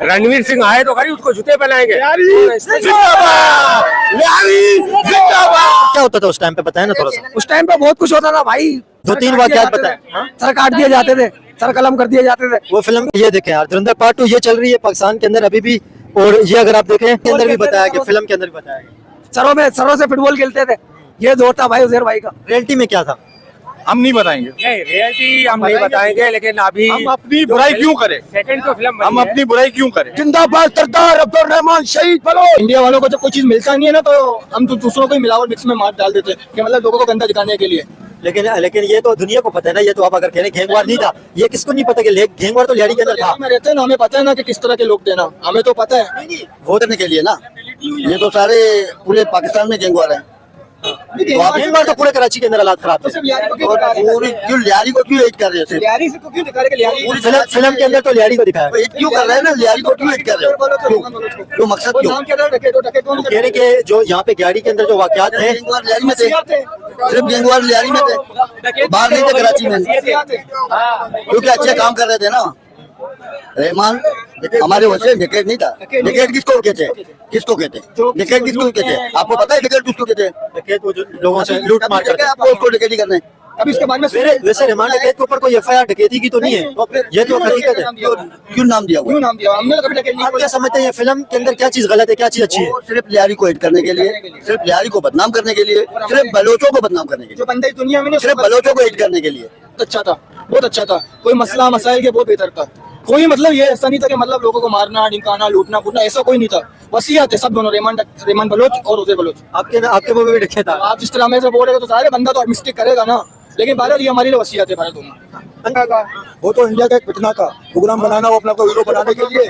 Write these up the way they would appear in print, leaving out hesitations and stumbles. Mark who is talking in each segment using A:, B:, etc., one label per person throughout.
A: रणवीर सिंह आए तो खरी उसको जूते पहनाएंगे।
B: क्या होता था उस टाइम पे, बताया ना थोड़ा सा।
C: उस टाइम पे बहुत कुछ होता था भाई,
B: 2-3 वाकयात बताएं।
C: सर काट दिए जाते थे, सर कलम कर दिए जाते थे।
B: वो फिल्म ये देखें यार, धुरंधर पार्ट 2 ये चल रही है पाकिस्तान के अंदर अभी भी, और ये अगर आप देखें के अंदर भी बताया गया, फिल्म के अंदर भी बताया गया।
C: सरों से फुटबॉल खेलते थे, ये दौर था भाई उजैर भाई का।
B: रियलिटी में क्या था
D: हम नहीं बताएंगे।
A: नहीं रियलिटी हम नहीं बताएंगे, लेकिन अभी
D: हम अपनी बुराई क्यों करें?
A: सेकंड तो फिल्म
D: हम अपनी बुराई क्यों करें?
C: जिंदाबाद सरदार अब्दुल रहमान शहीद बोलो।
E: इंडिया वालों को जब कोई चीज मिलता नहीं है ना, तो हम तो दूसरों को ही मिलावट मिक्स में मार डाल देते हैं कि मतलब लोगों को गंदा दिखाने के लिए।
B: लेकिन ये तो दुनिया को पता है ना, ये तो आप अगर कह रहे हैं घेंगवार नहीं था, ये किसको नहीं पता कि घेंगवार तो लियारी के अंदर था।
E: में रहते हैं ना, हमें पता है ना कि किस तरह के लोग थे ना, हमें तो पता है।
F: वोट करने के लिए ना, ये तो सारे पूरे पाकिस्तान में गैंगवार हैं।
B: घेंगवार तो पूरे कराची के अंदर हालात खराब थे।
F: पूरी क्यों लियारी को क्यों एड कर रहे हैं?
B: पूरी फिल्म के अंदर तो लियारी को दिखाया
F: एड क्यों कर रहे हैं ना, लियारी को क्यों एड कर रहे हो? क्यों मकसद क्यों?
B: कह रहे कि जो यहाँ पे गाड़ी के अंदर जो वाकयात है,
F: गैंगवार लियारी में थे, सिर्फ गैंगवार लियारी में थे, बाहर नहीं थे कराची में, क्योंकि अच्छे काम कर रहे थे ना। रहमान हमारे वैसे डिकेट नहीं था। डिकेट किसको कहते हैं? किसको कहते हैं? डिकेट किसको कहते हैं? आपको पता है डिकेट किसको कहते हैं?
B: वो जो लोगों से लूट मार करते हैं,
F: आपको उसको डिकेट ही करना है।
E: अभी इसके बाद में
B: वैसे रहमान डकैत के ऊपर कोई एफआईआर डकैती की तो नहीं है, ये तो हकीकत है।
F: क्यों नाम दिया हुआ?
E: क्यों नाम दिया? हमने कभी डकैती
B: आप क्या समझते हैं ये फिल्म के अंदर क्या चीज गलत है, क्या चीज अच्छी है?
F: वो सिर्फ लियारी को एड करने के लिए, सिर्फ लियारी को बदनाम करने के लिए, सिर्फ बलोचों को बदनाम करने के
E: जो
F: लिए,
E: बंदे दुनिया में नहीं,
F: सिर्फ बलोचों को एड करने के लिए।
E: अच्छा था, बहुत अच्छा था। कोई मसला मसाइल के बहुत बेहतर था। कोई मतलब ये ऐसा नहीं था कि मतलब लोगों को मारना, निकालना, लूटना फूटना, ऐसा कोई नहीं था। वसीयत है सब दोनों, रहमान बलोच और उजैर बलोच।
B: आपके मुंह में भी डकैत था।
E: आप जिस तरह में से बोल रहे हो तो सारे बंदा तो मिस्टेक करेगा ना, लेकिन भारत ये हमारी लिए वसीयत है भारत दोनों।
C: वो तो इंडिया का एक फितना था, प्रोग्राम बनाना, वो अपना को हीरो बनाने के लिए।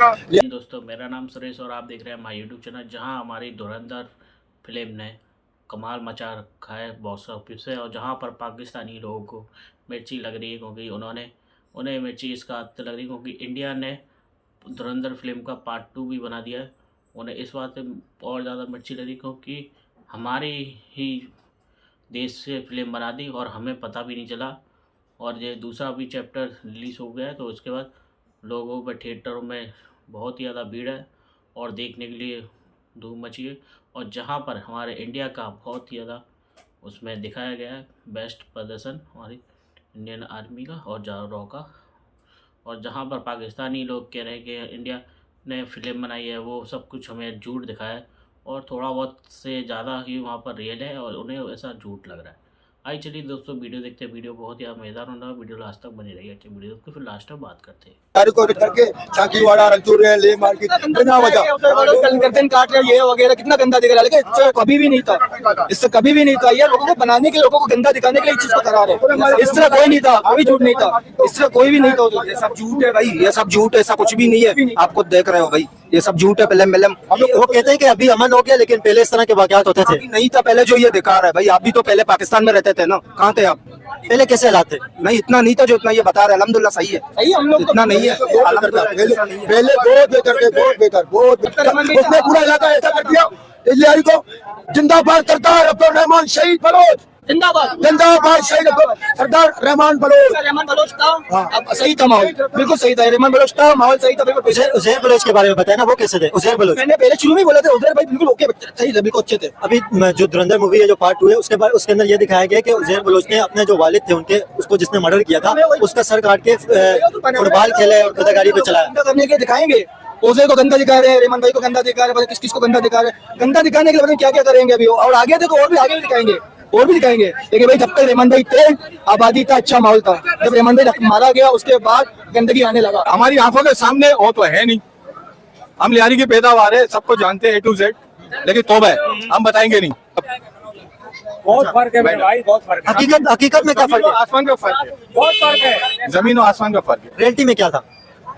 G: दोस्तों मेरा नाम सुरेश और आप देख रहे हैं माय यूट्यूब चैनल, जहां हमारी धुरंधर फिल्म ने कमाल मचा रखा है बॉक्स ऑफिस से, और जहां पर पाकिस्तानी लोगों को मिर्ची लग रही है, क्योंकि उन्हें मिर्ची इसका लग रही है क्योंकि इंडिया ने धुरंधर फिल्म का पार्ट 2 भी बना दिया है। उन्हें इस बात से और ज़्यादा मिर्ची लग रही क्योंकि हमारी ही देश से फिल्म बना दी और हमें पता भी नहीं चला, और ये दूसरा भी चैप्टर रिलीज़ हो गया है, तो उसके बाद लोगों पर थिएटरों में बहुत ही ज़्यादा भीड़ है और देखने के लिए धूम मची है। और जहाँ पर हमारे इंडिया का बहुत ही ज़्यादा उसमें दिखाया गया है बेस्ट प्रदर्शन हमारी इंडियन आर्मी का और जारौ का, और जहाँ पर पाकिस्तानी लोग कह रहे हैं कि इंडिया ने फिल्म बनाई है, वो सब कुछ हमें झूठ दिखाया है और थोड़ा बहुत से ज़्यादा ही वहाँ पर रियल है और उन्हें ऐसा झूठ लग रहा है। आइए चलिए दोस्तों वीडियो देखते हैं, वीडियो बहुत ही मज़ेदार होना है, वीडियो लास्ट तक बनी रही है। अच्छी वीडियो देखते फिर लास्ट में बात करते हैं।
C: को करके चाकीवाड़ा रंगचूर ले मार के बिना वजह
E: गर्दन काट रहे ये वगैरह कितना गंदा दिख रहा है, लेकिन इससे कभी भी नहीं था, इससे कभी भी नहीं था। ये लोगों को बनाने के, लोगों को गंदा दिखाने के लिए इस चीज को करा रहे। इस तरह कोई नहीं था, कोई झूठ नहीं था, इस तरह कोई भी नहीं था।
C: ये सब झूठ है भाई, ये सब झूठ है, ऐसा कुछ भी नहीं है। आप खुद देख रहे हो भाई, ये सब झूठ है। पहले
B: वो कहते हैं कि अभी अमन हो गया, लेकिन पहले इस तरह के वाकयात होते थे।
C: नहीं था पहले जो ये दिखा रहा है भाई। आप भी तो पहले पाकिस्तान में रहते थे ना, कहाँ थे आप?
B: पहले कैसे हालात थे?
C: नहीं इतना नहीं था जो इतना ये बता रहे। अल्हम्दुलिल्लाह सही है,
E: सही हम लोग
C: इतना नहीं है। पहले बहुत बेहतर थे, बहुत बेहतर, बहुत बेहतर। उसने पूरा इलाका ऐसा कर दिया। लियारी को जिंदाबाद सरदार अब्दुल रहमान शहीद बलोच,
E: जिंदाबाद
C: जिंदाबाद शहीद सरदार रहमान बलोच।
E: रहमान बलोच था, अब सही था माहौल, बिल्कुल सही था। रहमान बलोच था, माहौल सही था, बिल्कुल।
B: उजैर बलोच के बारे में बताया ना, वो कैसे थे उजैर बलोच?
E: मैंने पहले शुरू में बोला था उजैर भाई बिल्कुल ओके, सही थे, बिल्कुल अच्छे थे।
B: अभी जो धुरंधर मूवी है जो पार्ट 2 है, उसके अंदर ये दिखाया गया कि उजैर बलोच ने अपने जो वालिद थे उनके, उसको जिसने मर्डर किया था, उसका सर काट के फुटबॉल खेले और गदागारी पे चलाया।
E: करने के दिखाएंगे, उजैर को गंदा दिखा रहे हैं, रहमान भाई को गंदा दिखा रहे हैं, किस किस को गंदा दिखा रहे हैं। गंदा दिखाने के लिए क्या क्या करेंगे अभी, और आगे थे तो और भी आगे भी दिखाएंगे, और भी दिखाएंगे। लेकिन भाई जब तक रहमान भाई थे, आबादी था, अच्छा माहौल था। जब रहमान भाई मारा गया उसके बाद गंदगी आने लगा।
D: हमारी आंखों के सामने वो तो है नहीं। हम लियारी की पैदावार है, सबको जानते हैं A to Z, लेकिन तौबा है हम बताएंगे नहीं।
A: बहुत फर्क है भाई, बहुत फर्क है।
B: हकीकत में क्या फर्क है?
D: आसमान का फर्क है,
A: बहुत फर्क है,
D: जमीन और आसमान का फर्क है।
B: रियलिटी में क्या था?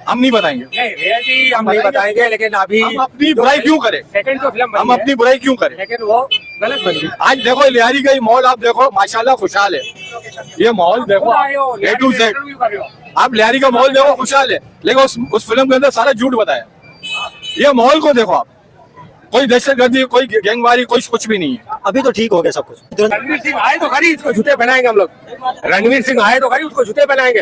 D: हम नहीं बताएंगे।
A: नहीं रियलिटी हम नहीं बताएंगे, लेकिन अभी
D: हम अपनी बुराई क्यों करें?
A: सेकंड तो फिल्म
D: हम अपनी बुराई क्यों करें?
A: लेकिन वो गलत बन गई।
D: आज देखो लियारी का माहौल आप देखो, माशाल्लाह खुशहाल है। ये माहौल देखो A to Z, आप लियारी का माहौल देखो खुशहाल है, लेकिन उस फिल्म के अंदर सारा झूठ बताया। ये माहौल को देखो आप, कोई दहशतगर्दी, कोई गैंगवारी, कोई कुछ भी नहीं है।
B: अभी तो ठीक हो गया सब कुछ।
A: रणवीर सिंह आए तो खरी उसको जूते पहनाएंगे हम लोग। रणवीर सिंह आए तो खरी उसको जूते पहनाएंगे।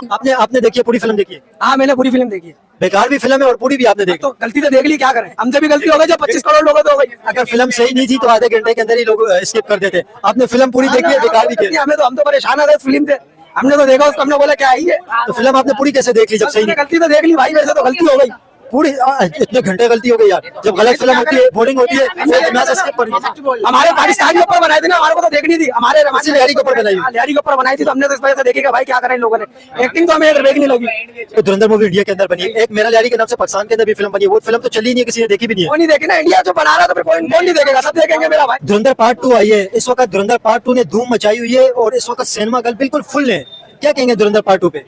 B: आपने आपने देखी है, पूरी फिल्म देखी है?
E: हाँ मैंने पूरी फिल्म देखी है।
B: बेकार भी फिल्म है और पूरी भी आपने देखी।
E: तो गलती तो देख ली, क्या करें, हमसे भी गलती हो गई, जब 25 करोड़ लोगों तो हो गई।
B: अगर फिल्म सही नहीं थी तो आधे घंटे के अंदर ही लोग स्किप कर देते। आपने फिल्म पूरी देखी है, बेकार भी की।
E: हम तो परेशान हो गए फिल्म से, हमने तो देखा उसको, हमने बोला क्या है ये,
B: तो फिल्म आपने पूरी कैसे देख ली जब सही नहीं?
E: गलती तो देख ली भाई, वैसे तो गलती हो गई
B: पूरी इतने घंटे गलती हो गई यार। जब गलत फिल्म होती है, बोरिंग होती है, तो मैं स्किप कर दिया।
E: हमारे पाकिस्तान के ऊपर बनाई थी ना, हमारे को तो देखनी थी, हमारे
B: इसी लहरी के ऊपर बनाई हुई।
E: लहरी के ऊपर बनाई थी, तो हमने तो इस वजह से देखी कि भाई क्या करें इन लोगों ने, एक्टिंग तो हमें देखनी लगी।
B: तो धुरंधर मूवी इंडिया के अंदर बनी है, एक मेरा लहरी के नाम से पाकिस्तान के अंदर भी फिल्म बनी है, वो फिल्म तो चली नहीं है, किसी ने देखी भी नहीं है।
E: कौन नहीं देखे ना, इंडिया जो बना रहा था, कौन नहीं देखेगा, सब देखेंगे मेरा भाई।
B: धुरंधर पार्ट 2 आई है इस वक्त। धुरंधर पार्ट 2 ने धूम मचाई हुई है और इस वक्त सिनेमा घर बिल्कुल फुल है। क्या कहेंगे धुरंधर पार्ट 2 पे?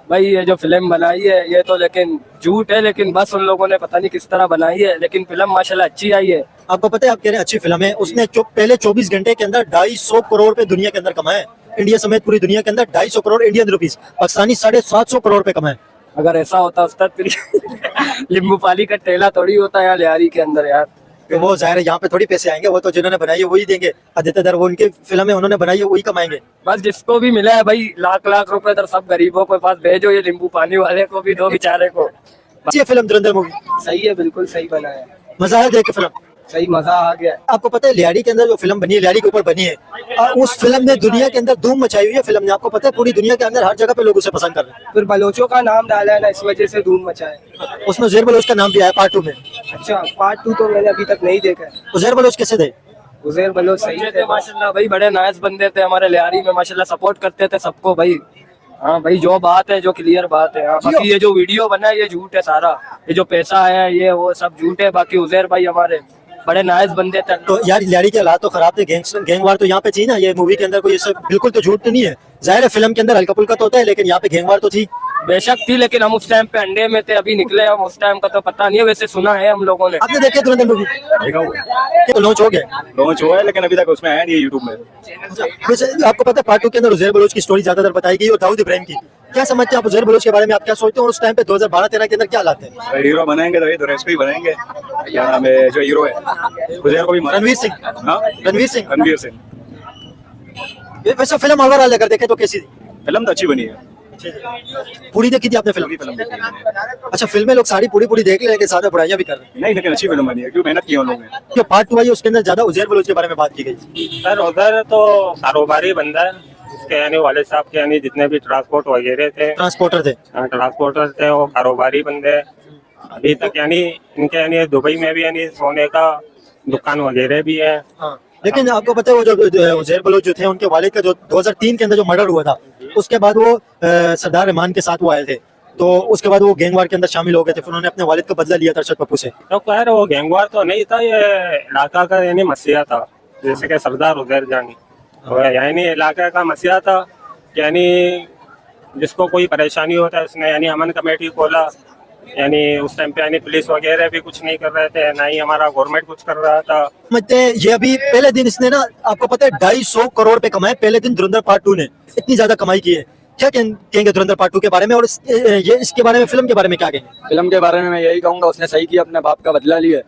H: भाई ये जो फिल्म बनाई है ये तो लेकिन झूठ है, लेकिन बस उन लोगों ने पता नहीं किस तरह बनाई है, लेकिन फिल्म माशाल्लाह अच्छी आई है।
B: आपको पता है, आप कह रहे हैं अच्छी फिल्म है, उसने पहले 24 घंटे के अंदर 250 करोड़ रुपए दुनिया के अंदर कमाए। इंडिया समेत पूरी दुनिया के अंदर 250 करोड़ इंडियन रुपीस, पाकिस्तानी 750 करोड़ रुपए कमाए।
H: अगर ऐसा होता उस्ताद फिर लिंबू पाली का ठेला थोड़ी होता है यार लियारी के अंदर यार।
B: तो वो जाहिर है यहाँ पे थोड़ी पैसे आएंगे, वो तो जिन्होंने बनाई है वही देंगे। अधिकतर वो उनकी फिल्म है, उन्होंने बनाई है, वही कमाएंगे।
H: बस जिसको भी मिला है भाई लाख लाख रुपए इधर सब गरीबों के पास भेजो, ये लिंबू पानी वाले को भी दो बेचारे को।
B: ये फिल्म धुरंधर मूवी
H: सही है, बिल्कुल सही बना है,
B: मजा आया देख के फिल्म?
H: सही मजा आ गया।
B: आपको पता है लियारी के अंदर जो फिल्म बनी है, लियारी के ऊपर बनी है, उस फिल्म ने दुनिया के अंदर धूम मचाई हुई है। फिल्म ने, आपको पता है, पूरी दुनिया के अंदर हर जगह पे लोग उसे पसंद कर रहे हैं।
H: फिर बलोचों का नाम डाला है ना, इस वजह से धूम मचा है।
B: उसमें उज़ैर बलोच का नाम भी आया पार्ट 2 में।
H: अच्छा, पार्ट 2 तो मैंने अभी तक नहीं देखा है।
B: उज़ैर बलोच कैसे थे?
H: उज़ैर बलोच सही थे माशाल्लाह भाई, बड़े नाइस बंदे थे हमारे लियारी में माशाल्लाह, सपोर्ट करते थे सबको भाई। हाँ भाई, जो बात है, जो क्लियर बात है। हाँ, बाकी ये जो वीडियो बना है ये झूठ है सारा, ये जो पैसा है ये वो सब झूठ है। बाकी उज़ैर भाई हमारे बड़े नाइस बंदे थे।
B: तो यार लियारी के हालात तो खराब थे, गैंगवार तो यहाँ पे थी ना, ये मूवी के अंदर कोई सब बिल्कुल तो झूठ तो नहीं है। जाहिर है फिल्म के अंदर हल्का फुल्का तो होता है, लेकिन यहाँ पे गैंगवार तो थी।
H: बेशक थी, लेकिन हम उस टाइम पे अंडे में थे, अभी निकले हम, उस टाइम का तो पता नहीं है, वैसे सुना है हम लोगों ने।
B: आपने देखे धुरंधर मूवी?
D: देखा हुआ है,
B: तो लॉन्च हो गया?
D: लॉन्च हुआ है लेकिन अभी तक उसमें आया नहीं है यूट्यूब में।
B: वैसे आपको पता है पार्ट 2 के अंदर उज़ैर बलोच की स्टोरी ज्यादातर बताई गई और दाऊद इब्राहिम की। क्या समझते हैं आप उज़ैर बलोच के बारे में? आप क्या सोचते हैं? और उस टाइम पे 2012-13 के अंदर क्या हालात थे?
D: हीरो बनाएंगे तो ये तो रेसिपी बनाएंगे। क्या नाम है जो हीरो है, उज़ैर को भी
B: रणवीर सिंह।
D: हाँ,
B: रणवीर सिंह।
D: रणवीर सिंह।
B: वैसे फिल्म ओवरऑल अगर देखें तो कैसी थी?
D: फिल्म तो अच्छी बनी है,
B: पूरी देखी थी आपने फिल्म?
D: फिल्म देखी है।
B: अच्छा, फिल्में लोग सारी पूरी देख लेंगे, साथ में बुराइयां भी कर रहे हैं।
D: नहीं, लेकिन अच्छी फिल्म बनी है, क्यों मेहनत की है उन लोगों ने।
B: जो पार्ट 2 आई है उसके अंदर ज्यादा उज़ैर बलोच के बारे में बात की गई।
A: सर उधर तो कारोबारी बंदा है, उसके यानी वाले साहब के यानी जितने भी ट्रांसपोर्ट वगैरह थे,
B: ट्रांसपोर्टर थे।
A: ट्रांसपोर्टर थे, वो कारोबारी बंदे। अभी तक यानी इनके यानी दुबई में भी यानी सोने का दुकान वगैरह भी है।
B: हाँ, लेकिन आपको पता है वो जो उज़ैर बलोच जो थे, उनके वालिद का जो 2003 के अंदर जो मर्डर हुआ था, उसके बाद वो सरदार रहमान के साथ वो आए थे, तो उसके बाद वो गैंगवार के अंदर शामिल हो गए थे। फिर उन्होंने अपने वालिद का बदला लिया था अरशद पप्पू से।
A: तो खैर वो गैंगवार तो नहीं था, ये इलाका का यानी मसीहा था, जैसे कि सरदार उज़ैर जानी यानी इलाका का मसीहा था। यानी जिसको कोई परेशानी होता है उसने यानी अमन कमेटी खोला। यानी उस टाइम पे यानी पुलिस वगैरह भी कुछ नहीं कर रहे थे, ना ही हमारा गवर्नमेंट कुछ कर रहा था।
B: समझते हैं ये अभी पहले दिन इसने ना, आपको पता है 250 करोड़ पे कमाए पहले दिन धुरंधर पार्ट 2 ने, इतनी ज्यादा कमाई की है। क्या कहेंगे धुरंधर पार्ट 2 के बारे में, और ये इसके बारे में, फिल्म के बारे में क्या कहेंगे?
H: फिल्म के बारे में मैं यही कहूंगा, उसने सही किया, अपने बाप का बदला लिया,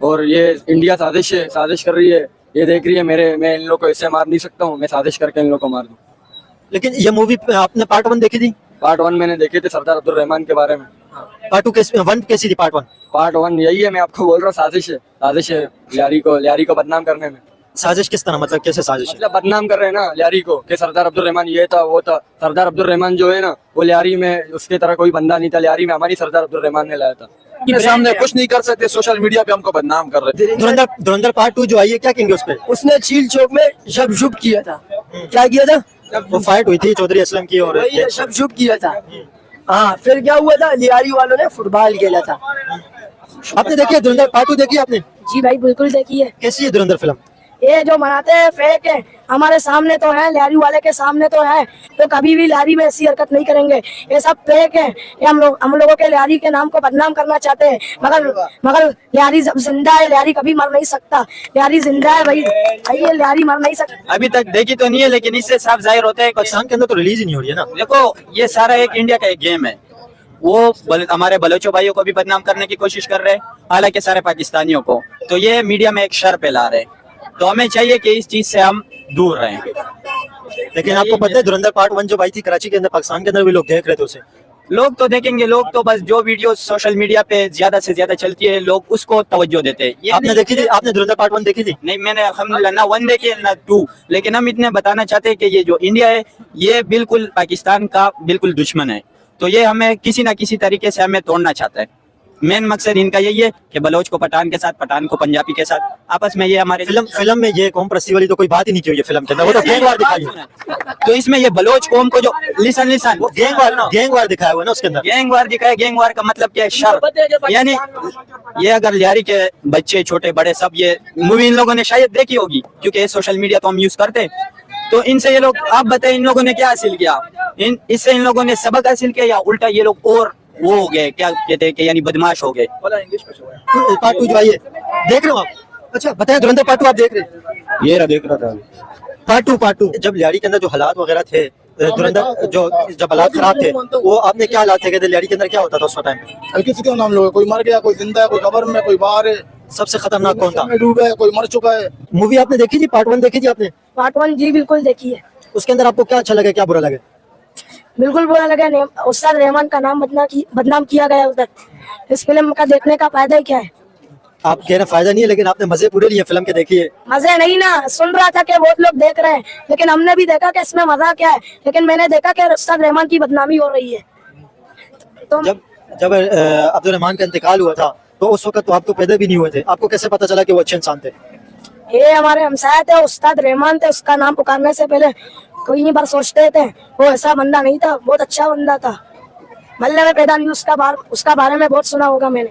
H: और ये इंडिया साजिश कर रही है, ये देख रही है मैं इन लोग को इससे मार नहीं सकता हूँ, मैं साजिश करके इन लोग को मार दूं।
B: लेकिन ये मूवी आपने पार्ट 1 देखी थी?
H: पार्ट 1 मैंने देखे थे, सरदार अब्दुल रहमान के बारे में।
B: पार्ट 1 कैसी थी? पार्ट 1
H: पार्ट 1 यही है, मैं आपको बोल रहा हूँ, साजिश है लियारी को बदनाम करने में।
B: साजिश किस तरह, मतलब कैसे साजिश?
H: मतलब बदनाम कर रहे हैं ना लियारी को, कि सरदार अब्दुल रहमान ये था वो था। सरदार अब्दुल रहमान जो है ना, वो लियारी में उसके तरह कोई बंदा नहीं था, लियारी में हमारी सरदार अब्दुल रहमान ने लाया था।
D: सामने कुछ नहीं कर सकते, सोशल मीडिया पे हमको बदनाम कर रहे थे।
B: धुरंधर पार्ट 2 जो आई है, क्या कहेंगे उस पे?
E: उसने चील चौक में शब किया था। क्या किया था?
B: वो फाइट हुई थी चौधरी असलम की और
E: शब किया था। हाँ, फिर क्या हुआ था, लियारी वालों ने फुटबॉल खेला था।
B: आपने देखी है धुरंधर पार्ट 2? देखी आपने?
I: जी भाई बिल्कुल देखिए।
B: कैसी है धुरंधर फिल्म?
I: ये जो बनाते हैं फेक है, हमारे सामने तो है, लियारी वाले के सामने तो है, तो कभी भी लियारी में ऐसी हरकत नहीं करेंगे। ये सब फेक है, ये हम लोगों के लियारी के नाम को बदनाम करना चाहते हैं। मगर लियारी जब जिंदा है, लियारी कभी मर नहीं सकता। लियारी जिंदा है भाई, ये लियारी मर नहीं सकता।
J: अभी तक देखी तो नहीं है, लेकिन इससे साफ जाहिर होता है
B: पाकिस्तान के अंदर तो रिलीज ही नहीं हो रही है ना।
J: देखो ये सारा एक इंडिया का एक गेम है, वो हमारे बलोचों भाइयों को भी बदनाम करने की कोशिश कर रहे हैं, हालांकि सारे पाकिस्तानियों को। तो ये मीडिया में एक शर फैला रहे हैं, तो हमें चाहिए कि इस चीज से हम दूर रहें।
B: लेकिन आपको पता है धुरंधर पार्ट 1 जब आई थी कराची के अंदर, पाकिस्तान के अंदर भी लोग देख रहे थे उसे।
J: लोग तो देखेंगे, लोग तो बस जो वीडियो सोशल मीडिया पे ज्यादा से ज्यादा चलती है लोग उसको तवज्जो देते हैं। ये
B: आपने देखी थी? आपने धुरंधर पार्ट 1 देखी थी?
J: नहीं, मैंने अल्हम्दुलिल्लाह ना 1 देखी है ना 2, लेकिन हम इतने बताना चाहते हैं कि ये जो इंडिया है ये बिल्कुल पाकिस्तान का बिल्कुल दुश्मन है, तो ये हमें किसी ना किसी तरीके से हमें तोड़ना चाहता है। मेन मकसद इनका यही है कि बलोच को पठान के साथ, पठान को पंजाबी के साथ आपस में ये हमारे
B: फिल्म में ये कौम परस्ती वाली तो कोई बात ही नहीं की हुई है फिल्म के अंदर, वो तो गैंगवार दिखाई है।
J: तो इसमें ये बलोच कौम को जो लिसन
B: वो गैंगवार दिखाया हुआ है ना उसके अंदर।
J: गैंगवार दिखाया, गैंगवार का मतलब क्या है? शर, यानी ये अगर लियारी के बच्चे छोटे बड़े सब ये मूवी इन लोगों ने शायद देखी होगी, क्योंकि ये सोशल मीडिया तो हम यूज करते हैं, तो इनसे ये लोग, आप बताएं इन लोगों ने क्या हासिल किया? इससे इन लोगों ने सबक हासिल किया या उल्टा ये लोग और वो हो गए, क्या कहते हैं कि यानी बदमाश हो गए?
B: पार्ट 2 जो आई है देख रहे हो आप? अच्छा बताएं, धुरंधर पार्ट 2 आप देख रहे हैं?
D: ये रहा, देख रहा था
B: पार्ट 2 जब लियारी के अंदर जो हालात वगैरह थे, धुरंधर जो जब हालात खराब थे, वो आपने क्या हालात थे कहते लियारी के अंदर क्या होता था उस टाइम पे?
E: किसी के नाम लोग, कोई मर गया, कोई जिंदा है, कोई कब्र में, कोई बाहर है।
B: सबसे खतरनाक कौन था?
E: डूबा है, कोई मर चुका है।
B: मूवी आपने देखी थी? पार्ट 1 देखी थी आपने?
I: पार्ट 1 जी बिल्कुल देखी है।
B: उसके अंदर आपको क्या अच्छा लगा, क्या बुरा लगा?
I: बिल्कुल बुरा लगा, उस्ताद रहमान का नाम बदनाम किया गया उधर। इस फिल्म का देखने का फायदा ही क्या है?
B: आप कह रहे फायदा नहीं है, लेकिन आपने मजे पूरे लिए फिल्म के देखिए।
I: मजे नहीं ना, सुन रहा था कि बहुत लोग देख रहे हैं, लेकिन हमने भी देखा कि इसमें मजा क्या है, लेकिन मैंने देखा कि उस्ताद रहमान की बदनामी हो रही है। तो
B: जब अब्दुल रहमान का इंतकाल हुआ था तो उस वक्त तो आप तो पैदा भी नहीं हुए थे, आपको कैसे पता चला कि वो अच्छे इंसान थे?
I: ये हमारे हमसाया थे, उस्ताद रहमान थे, उसका नाम पुकारने से पहले कोई नहीं बार सोचते थे। वो ऐसा बंदा नहीं था, बहुत अच्छा बंदा था। मल्ले में पैदा नहीं, उसका बारे में बहुत सुना होगा मैंने।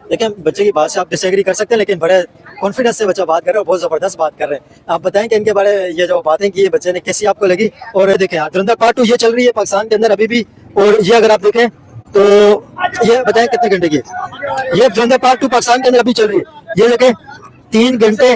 B: लेकिन बच्चे की बात से आप डिसएग्री कर सकते हैं, लेकिन बड़े कॉन्फिडेंस से बच्चा बात कर रहे हैं, बहुत जबरदस्त बात कर रहे हैं। आप बताएं कि इनके बारे ये जो बातें की बच्चे ने कैसी आपको लगी? और देखें धुरंधर पार्ट 2 ये चल रही है पाकिस्तान के अंदर अभी भी, और ये अगर आप देखें तो ये बताएं कितने घंटे की? ये धुरंधर पार्ट 2 पाकिस्तान के अंदर अभी चल रही है, ये देखें 3 घंटे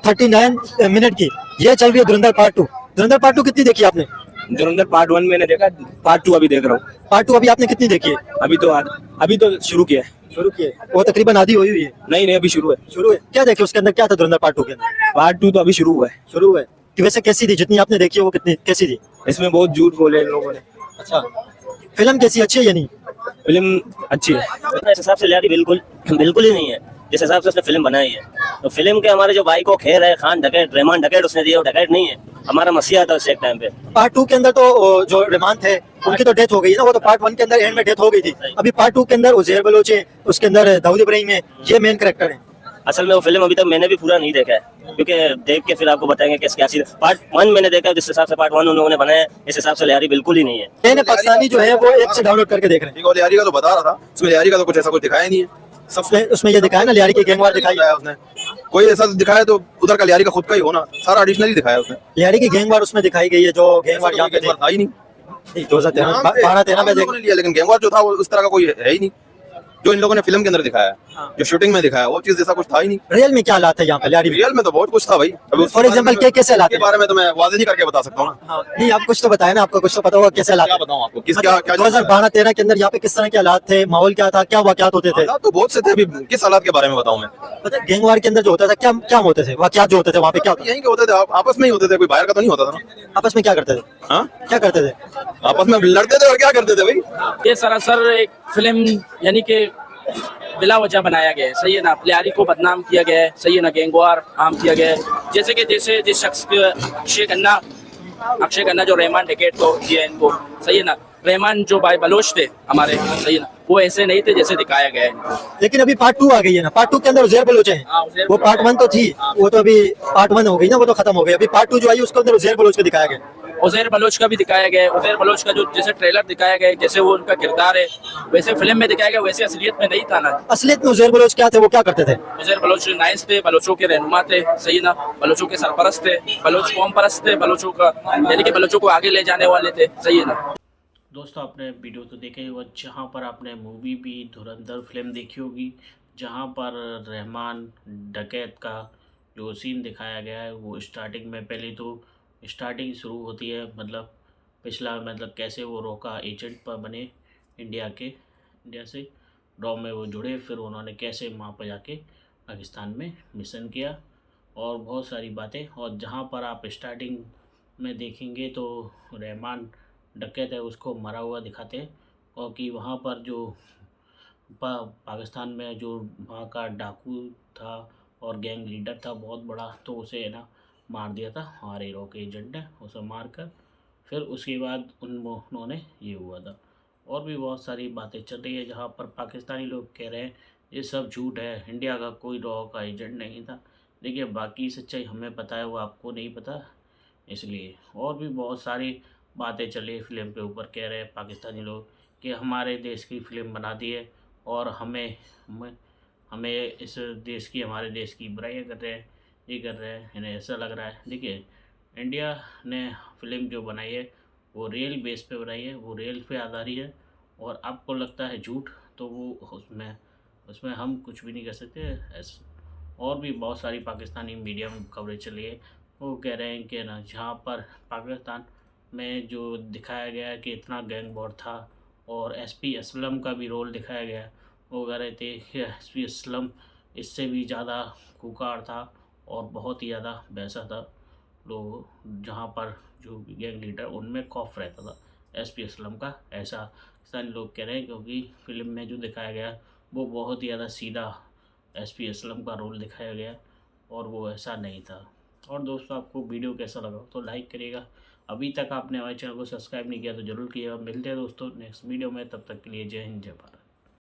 B: 39 मिनट की ये चल रही है धुरंधर पार्ट 2। धुरंधर पार्ट 2 कितनी देखी आपने?
D: धुरंधर पार्ट 1 मैंने देखा, पार्ट 2 अभी देख रहा हूँ।
B: पार्ट 2 अभी आपने कितनी देखी है?
D: अभी तो शुरू किया है।
B: शुरू की है, वो तकरीबन आधी हुई है।
D: नहीं, अभी शुरू है।
B: क्या देखे उसके अंदर, क्या था धुरंधर पार्ट 2 के अंदर?
D: पार्ट 2 तो अभी शुरू हुआ है।
B: कि वैसे कैसी थी? जितनी आपने देखी है वो कितनी कैसी थी?
D: इसमें बहुत झूठ बोले इन लोगों ने।
B: अच्छा, फिल्म कैसी, अच्छी है या नहीं?
D: फिल्म अच्छी है।
K: इस हिसाब से लियारी बिल्कुल ही नहीं है जिस हिसाब से उसने फिल्म बनाई है। तो फिल्म के हमारे जो भाई को खेर है, खान डकैत, रहमान डकैत उसने दिया, वो डकैत नहीं है, हमारा मसीहा था उस एक टाइम पे।
B: पार्ट 2 के अंदर तो जो रहमान थे उनकी तो डेथ हो गई ना, वो तो पार्ट 1 के अंदर एंड में डेथ हो गई थी। अभी पार्ट 2 के अंदर उज़ैर बलोच है, उसके अंदर दाऊद इब्राहिम है, ये मेन कैरेक्टर है।
K: असल में वो फिल्म अभी तक मैंने भी पूरा नहीं देखा है, क्योंकि देख के फिर आपको बताएंगे कि क्या चीज। पार्ट 1 मैंने देखा, जिस हिसाब से पार्ट 1 उन लोगों ने बनाया, इस हिसाब से लियारी बिल्कुल ही नहीं है।
B: मैंने पाकिस्तानी जो है वो ऐप से डाउनलोड करके देख रहे हैं।
D: लियारी का तो बता रहा था, उसमें लियारी का तो कुछ ऐसा कुछ दिखाया नहीं है।
B: उसमें ये दिखाया ना लियारी की गैंगवार दिखाई है
D: उसने, कोई ऐसा दिखाया तो उधर का लियारी का खुद का ही होना, सारा एडिशनली दिखाया उसने।
B: लियारी की गैंगवार उसमें दिखाई गई है, जो गैंगवार यहाँ पे
D: था ही नहीं।
B: 2013 में
D: लिया, लेकिन गैंगवार जो था वो उस तरह का कोई है ही नहीं जो इन लोगों ने फिल्म के अंदर दिखाया है, जो शूटिंग में दिखाया वो चीज जैसा कुछ था ही नहीं।
B: रियल में क्या हालात है यहाँ पे लियारी?
D: रियल में तो बहुत कुछ था भाई। अभी
B: फॉर एग्जांपल कैसे हालात
D: के बारे में तो मैं वाज़ेह नहीं करके बता सकता हूँ ना।
B: नहीं, आप कुछ तो बताए ना, आपको कुछ तो पता होगा कैसे हालात?
D: क्या बताऊँ आपको, किस क्या
B: 2012-13 के अंदर यहाँ पे किस तरह के हालात थे, माहौल क्या था, क्या वाकयात होते थे?
D: तो बहुत से थे, अभी किस हालात के बारे में बताऊँ मैं?
B: पता गैंगवार के अंदर जो होता था क्या क्या होते थे, वाकयात जो होते थे वहाँ पे क्या होता?
D: यहीं के होते थे, आपस में ही होते थे, कोई बाहर का तो नहीं होता था ना।
B: आपस में क्या करते थे?
D: हाँ,
B: क्या करते थे?
D: आपस में लड़ते थे और क्या करते थे भाई?
H: ये सरासर एक फिल्म यानी कि बिला वजह बनाया गया है, सही है ना। लियारी को बदनाम किया गया है, सही है ना। गैंगवार आम किया गया है, जैसे जिस शख्स के अक्षय खन्ना जो रहमान डकैत को दिया इनको, सही है ना। रहमान जो भाई बलोच थे हमारे, सही है ना, वो ऐसे नहीं थे जैसे दिखाया गया है।
B: लेकिन अभी पार्ट 2 आ गई है ना, पार्ट 2 के अंदर उज़ैर बलोच है। वो पार्ट 1 तो थी, वो तो अभी पार्ट 1 हो गई ना, वो तो खत्म हो गई। अभी पार्ट 2 जो आई उसके अंदर उज़ैर बलोच को दिखाया गया।
H: उज़ैर बलोच का भी दिखाया गया है। उज़ैर बलोच का जो जैसे ट्रेलर दिखाया गया है, जैसे वो उनका किरदार है वैसे फिल्म में दिखाया गया, वैसे असलियत में नहीं था ना।
B: असलियत में उज़ैर बलोच क्या थे, वो क्या करते थे?
H: उज़ैर बलोच नाइस थे, बलोचों के रहनुमा थे, सही ना। बलोचों के सरपरस्त थे, बलोच कौम परस्त थे, बलोचों का यानी कि बलोचों को आगे ले जाने वाले थे, सही है ना।
G: दोस्तों आपने वीडियो तो देखा ही होगा, जहाँ पर आपने मूवी भी धुरंधर फिल्म देखी होगी, जहाँ पर रहमान डकैत का जो सीन दिखाया गया है, वो स्टार्टिंग में पहले तो स्टार्टिंग शुरू होती है, मतलब पिछला मतलब कैसे वो रोका एजेंट पर बने इंडिया से रॉ में वो जुड़े, फिर उन्होंने कैसे वहाँ पर जाके पाकिस्तान में मिशन किया और बहुत सारी बातें। और जहाँ पर आप स्टार्टिंग में देखेंगे तो रहमान डकैत है उसको मरा हुआ दिखाते हैं, और कि वहाँ पर जो पाकिस्तान में जो वहाँ का डाकू था और गैंग लीडर था बहुत बड़ा, तो उसे है ना मार दिया था हमारे हीरो के एजेंट ने, उसे मार कर फिर उसके बाद उन्होंने ये हुआ था। और भी बहुत सारी बातें चल रही है जहाँ पर पाकिस्तानी लोग कह रहे हैं ये सब झूठ है, इंडिया का कोई रॉ का एजेंट नहीं था। देखिए बाकी सच्चाई हमें पता है, वो आपको नहीं पता, इसलिए। और भी बहुत सारी बातें चली फिल्म के ऊपर, कह रहे हैं पाकिस्तानी लोग कि हमारे देश की फिल्म बना दी है और हमें इस देश की, हमारे देश की बुराइयाँ कर रहे हैं, ये कर रहे हैं, इन्हें ऐसा लग रहा है। देखिए इंडिया ने फिल्म जो बनाई है वो रियल बेस पे बनाई है, वो रियल पे आधारित है, और आपको लगता है झूठ तो वो उसमें हम कुछ भी नहीं कर सकते ऐसे। और भी बहुत सारी पाकिस्तानी मीडिया में खबरें चली है, वो कह रहे हैं कि ना जहाँ पर पाकिस्तान में जो दिखाया गया है कि इतना गैंग वॉर था, और एसपी असलम का भी रोल दिखाया गया, वो कह रहे थे कि एसपी असलम इससे भी ज़्यादा खुंखार था और बहुत ही ज़्यादा वैसा था, लोग जहाँ पर जो गैंग लीडर उनमें खौफ रहता था एसपी असलम का, ऐसा पाकिस्तानी लोग कह रहे हैं। क्योंकि फिल्म में जो दिखाया गया वो बहुत ही ज़्यादा सीधा एसपी असलम का रोल दिखाया गया और वो ऐसा नहीं था। और दोस्तों आपको वीडियो कैसा लगा तो लाइक करिएगा, अभी तक आपने हमारे चैनल को सब्सक्राइब नहीं किया तो जरूर कीजिएगा। मिलते हैं दोस्तों नेक्स्ट वीडियो में, तब तक के लिए जय हिंद जय भारत।